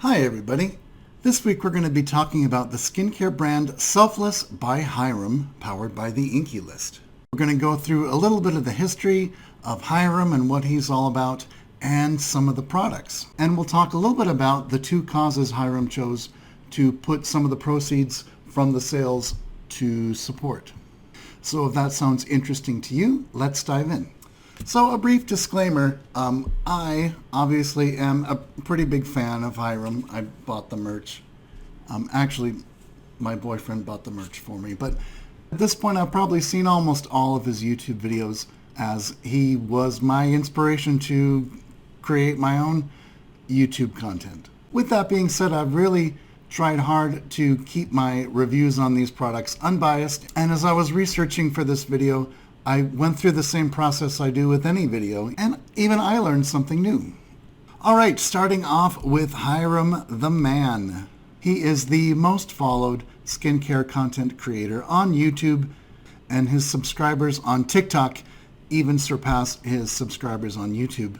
Hi everybody. This week we're going to be talking about the skincare brand Selfless by Hyram, powered by the Inky List. We're going to go through a little bit of the history of Hyram and what he's all about, and some of the products. And we'll talk a little bit about the two causes Hyram chose to put some of the proceeds from the sales to support. So if that sounds interesting to you, let's dive in. So a brief disclaimer, I obviously am a pretty big fan of Hyram. I bought the merch. Actually, my boyfriend bought the merch for me. But at this point, I've probably seen almost all of his YouTube videos, as he was my inspiration to create my own YouTube content. With that being said, I've really tried hard to keep my reviews on these products unbiased. And as I was researching for this video, I went through the same process I do with any video, and even I learned something new. All right, starting off with Hyram the Man. He is the most followed skincare content creator on YouTube, and his subscribers on TikTok even surpass his subscribers on YouTube.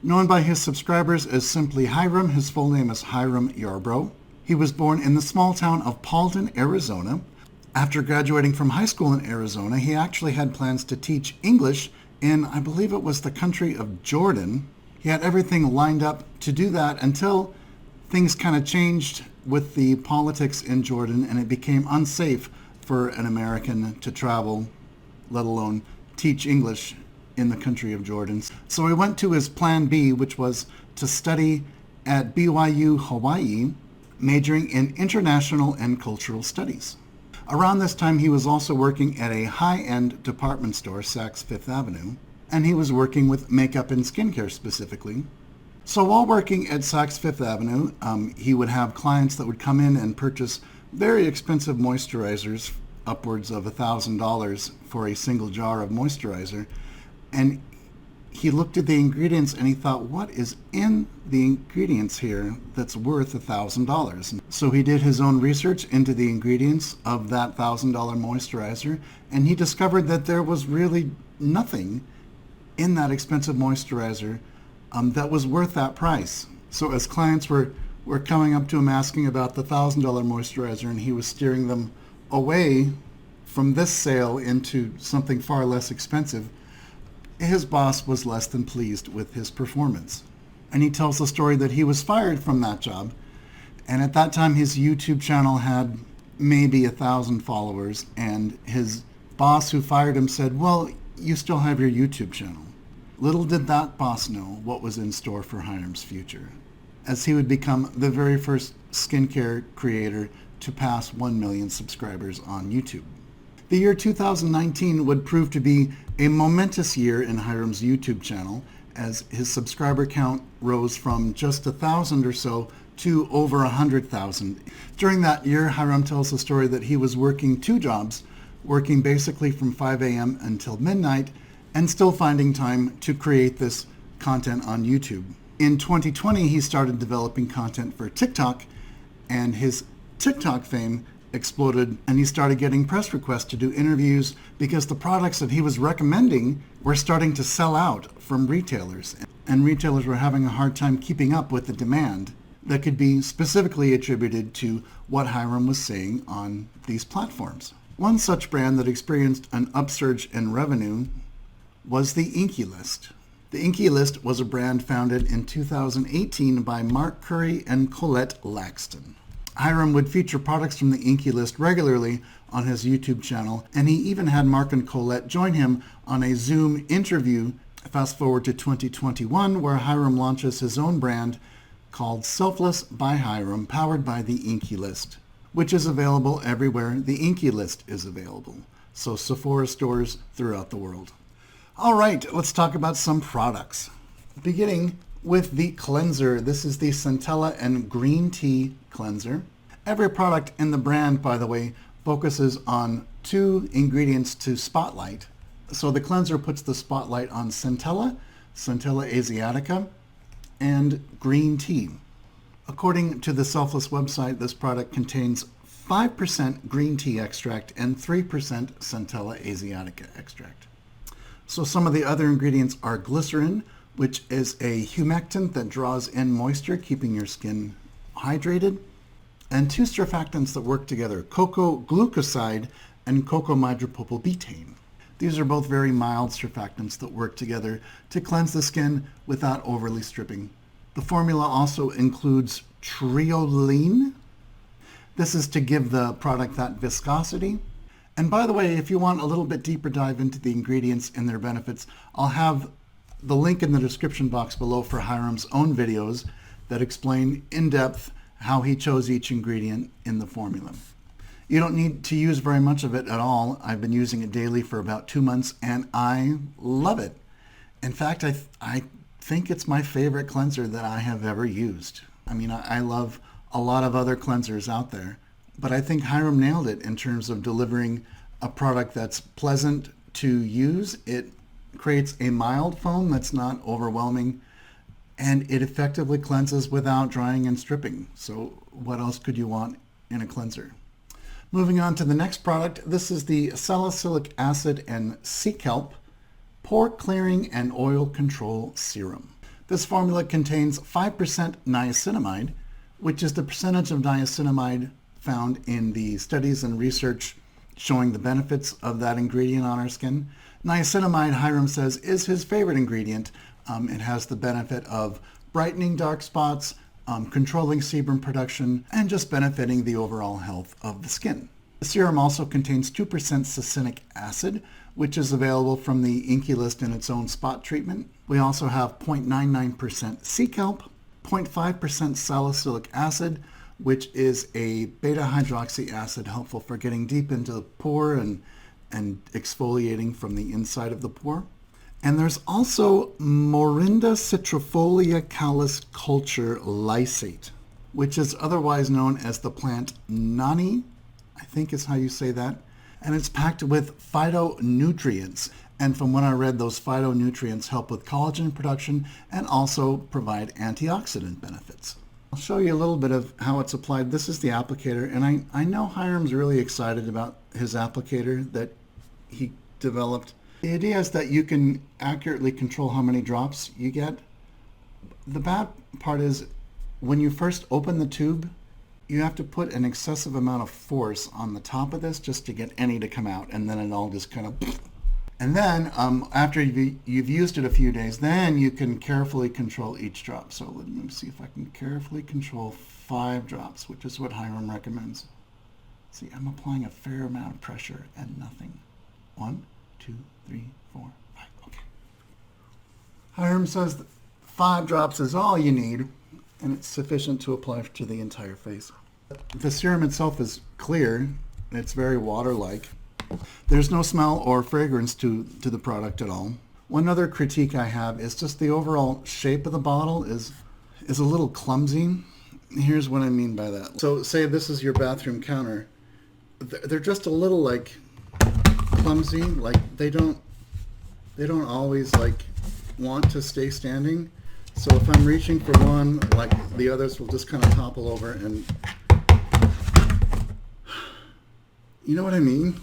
Known by his subscribers as simply Hyram, his full name is Hyram Yarbrough. He was born in the small town of Paulden, Arizona. After graduating from high school in Arizona, he actually had plans to teach English in, I believe it was the country of Jordan. He had everything lined up to do that until things kind of changed with the politics in Jordan, and it became unsafe for an American to travel, let alone teach English in the country of Jordan. So he went to his plan B, which was to study at BYU, Hawaii, majoring in international and cultural studies. Around this time, he was also working at a high-end department store, Saks Fifth Avenue, and he was working with makeup and skincare specifically. So while working at Saks Fifth Avenue, he would have clients that would come in and purchase very expensive moisturizers, upwards of $1,000 for a single jar of moisturizer, and he looked at the ingredients and he thought, what is in the ingredients here that's worth $1,000? So he did his own research into the ingredients of that $1,000 moisturizer, and he discovered that there was really nothing in that expensive moisturizer that was worth that price. So as clients were coming up to him asking about the $1,000 moisturizer, and he was steering them away from this sale into something far less expensive, his boss was less than pleased with his performance. And he tells the story that he was fired from that job. And at that time, his YouTube channel had maybe 1,000 followers. And his boss who fired him said, well, you still have your YouTube channel. Little did that boss know what was in store for Hyram's future, as he would become the very first skincare creator to pass 1 million subscribers on YouTube. The year 2019 would prove to be a momentous year in Hyram's YouTube channel, as his subscriber count rose from just 1,000 or so to over 100,000. During that year, Hyram tells the story that he was working 2 jobs, working basically from 5 a.m. until midnight, and still finding time to create this content on YouTube. In 2020, he started developing content for TikTok, and his TikTok fame exploded, and he started getting press requests to do interviews because the products that he was recommending were starting to sell out from retailers, and retailers were having a hard time keeping up with the demand that could be specifically attributed to what Hyram was saying on these platforms. One such brand that experienced an upsurge in revenue was the Inky List. The Inky List was a brand founded in 2018 by Mark Curry and Colette Laxton. Hyram would feature products from the Inky List regularly on his YouTube channel, and he even had Mark and Colette join him on a Zoom interview. Fast forward to 2021, where Hyram launches his own brand called Selfless by Hyram, powered by the Inky List, which is available everywhere the Inky List is available, so Sephora stores throughout the world. All right, let's talk about some products. Beginning with the cleanser. This is the Centella and Green Tea Cleanser. Every product in the brand, by the way, focuses on 2 ingredients to spotlight. So the cleanser puts the spotlight on Centella, Centella asiatica, and green tea. According to the Selfless website, this product contains 5% green tea extract and 3% Centella asiatica extract. So some of the other ingredients are glycerin, which is a humectant that draws in moisture, keeping your skin hydrated, and two surfactants that work together, cocoa glucoside and cocamidopropylbutane. These are both very mild surfactants that work together to cleanse the skin without overly stripping. The formula also includes triolein. This is to give the product that viscosity. And by the way, if you want a little bit deeper dive into the ingredients and their benefits, I'll have the link in the description box below for Hyram's own videos that explain in depth how he chose each ingredient in the formula. You don't need to use very much of it at all. I've been using it daily for about 2 months and I love it. In fact, I think it's my favorite cleanser that I have ever used. I mean, I love a lot of other cleansers out there, but I think Hyram nailed it in terms of delivering a product that's pleasant to use. It creates a mild foam that's not overwhelming, and it effectively cleanses without drying and stripping. So what else could you want in a cleanser? Moving on to the next product, this is the Salicylic Acid and Sea Kelp Pore Clearing and Oil Control Serum. This formula contains 5% niacinamide, which is the percentage of niacinamide found in the studies and research showing the benefits of that ingredient on our skin. Niacinamide, Hyram says, is his favorite ingredient. It has the benefit of brightening dark spots, controlling sebum production, and just benefiting the overall health of the skin. The serum also contains 2% succinic acid, which is available from the INCI list in its own spot treatment. We also have 0.99% sea kelp, 0.5% salicylic acid, which is a beta-hydroxy acid helpful for getting deep into the pore and exfoliating from the inside of the pore. And there's also Morinda citrifolia callus culture lysate, which is otherwise known as the plant nani, I think is how you say that. And it's packed with phytonutrients. And from what I read, those phytonutrients help with collagen production and also provide antioxidant benefits. I'll show you a little bit of how it's applied. This is the applicator, and I know Hyram's really excited about his applicator that he developed. The idea is that you can accurately control how many drops you get. The bad part is when you first open the tube, you have to put an excessive amount of force on the top of this just to get any to come out, and then it all just kind of... And then after you've used it a few days, then you can carefully control each drop. So let me see if I can carefully control 5 drops, which is what Hyram recommends. See, I'm applying a fair amount of pressure and nothing. 1, 2, 3, 4, 5. Okay. Hyram says that 5 drops is all you need, and it's sufficient to apply to the entire face. The serum itself is clear. It's very water-like. There's no smell or fragrance to the product at all. One other critique I have is just the overall shape of the bottle is a little clumsy. Here's what I mean by that. So say this is your bathroom counter. They're just a little like clumsy, like they don't always like want to stay standing. So if I'm reaching for one, like the others will just kind of topple over, and you know what I mean?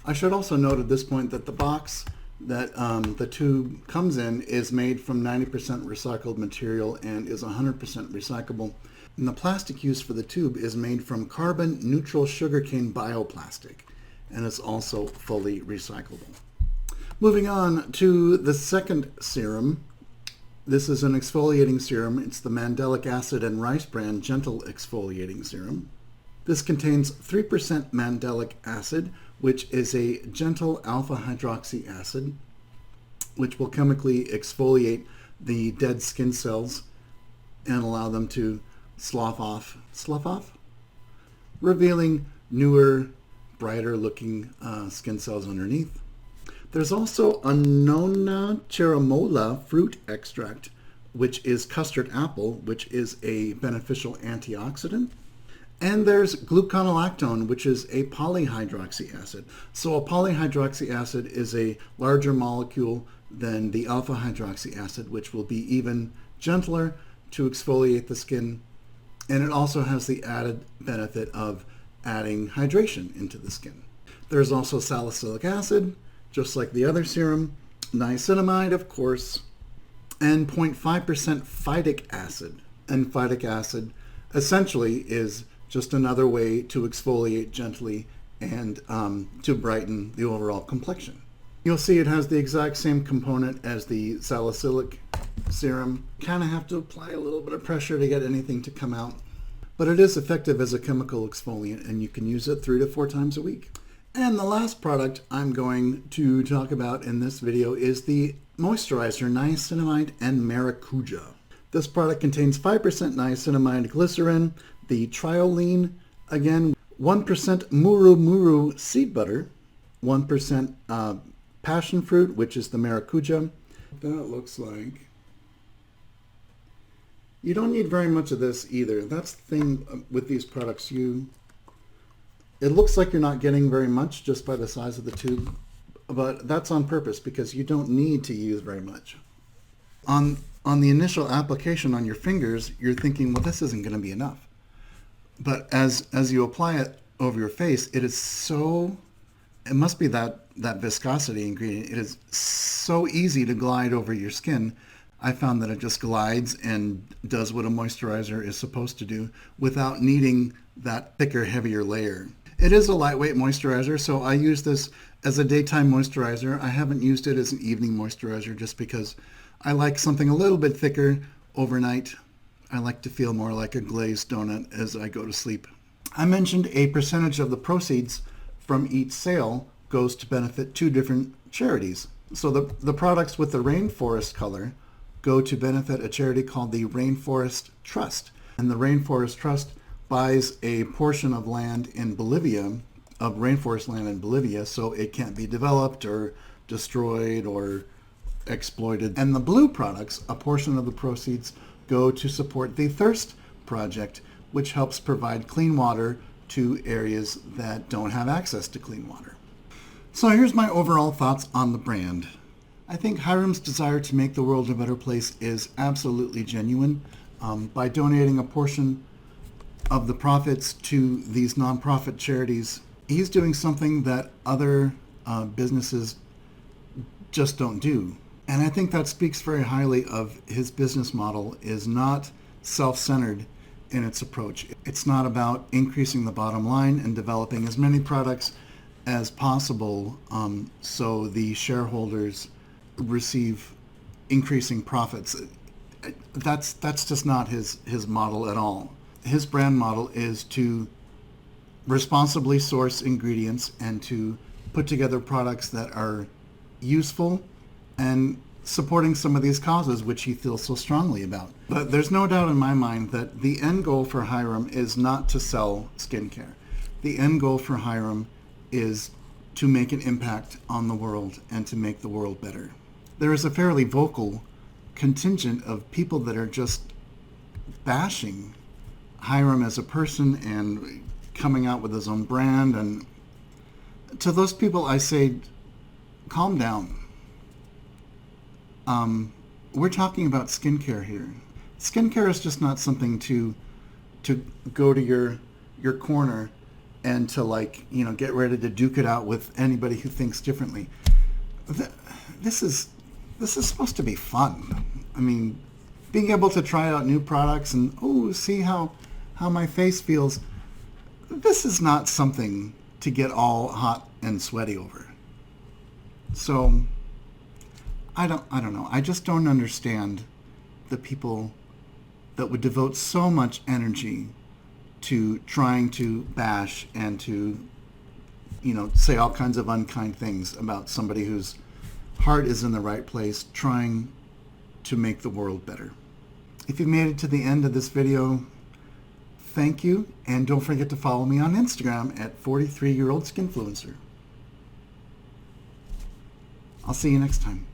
I should also note at this point that the box that the tube comes in is made from 90% recycled material and is 100% recyclable. And the plastic used for the tube is made from carbon neutral sugarcane bioplastic and is also fully recyclable. Moving on to the second serum. This is an exfoliating serum. It's the Mandelic Acid and Rice Bran Gentle Exfoliating Serum. This contains 3% mandelic acid, which is a gentle alpha-hydroxy acid, which will chemically exfoliate the dead skin cells and allow them to slough off, revealing newer, brighter looking skin cells underneath. There's also Annona cherimola fruit extract, which is custard apple, which is a beneficial antioxidant. And there's gluconolactone, which is a polyhydroxy acid. So a polyhydroxy acid is a larger molecule than the alpha hydroxy acid, which will be even gentler to exfoliate the skin. And it also has the added benefit of adding hydration into the skin. There's also salicylic acid, just like the other serum, niacinamide, of course, and 0.5% phytic acid. And phytic acid essentially is just another way to exfoliate gently and to brighten the overall complexion. You'll see it has the exact same component as the Salicylic serum. Kind of have to apply a little bit of pressure to get anything to come out. But it is effective as a chemical exfoliant, and you can use it 3 to 4 times a week. And the last product I'm going to talk about in this video is the Moisturizer, Niacinamide and Maracuja. This product contains 5% niacinamide glycerin, the triolein, again, 1% muru seed butter, 1% passion fruit, which is the Maracuja. That looks like. You don't need very much of this either. That's the thing with these products. It looks like you're not getting very much just by the size of the tube, but that's on purpose because you don't need to use very much. On the initial application on your fingers, you're thinking, well, this isn't going to be enough. But as you apply it over your face, it must be that viscosity ingredient. It is so easy to glide over your skin. I found that it just glides and does what a moisturizer is supposed to do without needing that thicker, heavier layer. It is a lightweight moisturizer, so I use this as a daytime moisturizer. I haven't used it as an evening moisturizer just because I like something a little bit thicker overnight. I like to feel more like a glazed donut as I go to sleep. I mentioned a percentage of the proceeds from each sale goes to benefit 2 different charities. So the products with the rainforest color go to benefit a charity called the Rainforest Trust. And the Rainforest Trust buys a portion of land in Bolivia, of rainforest land in Bolivia, so it can't be developed or destroyed or exploited. And the blue products, a portion of the proceeds, go to support the Thirst Project, which helps provide clean water to areas that don't have access to clean water. So here's my overall thoughts on the brand. I think Hyram's desire to make the world a better place is absolutely genuine. By donating a portion of the profits to these nonprofit charities, he's doing something that other businesses just don't do. And I think that speaks very highly of his business model is not self-centered in its approach. It's not about increasing the bottom line and developing as many products as possible so the shareholders receive increasing profits. That's just not his model at all. His brand model is to responsibly source ingredients and to put together products that are useful and supporting some of these causes which he feels so strongly about. But there's no doubt in my mind that the end goal for Hyram is not to sell skincare. The end goal for Hyram is to make an impact on the world and to make the world better. There is a fairly vocal contingent of people that are just bashing Hyram as a person and coming out with his own brand. And to those people, I say, calm down. We're talking about skincare here. Skincare is just not something to go to your corner and to get ready to duke it out with anybody who thinks differently. This is supposed to be fun. I mean, being able to try out new products and see how my face feels. This is not something to get all hot and sweaty over. So I don't know. I just don't understand the people that would devote so much energy to trying to bash and to, say all kinds of unkind things about somebody whose heart is in the right place, trying to make the world better. If you've made it to the end of this video, thank you, and don't forget to follow me on Instagram at 43-year-old Skinfluencer. I'll see you next time.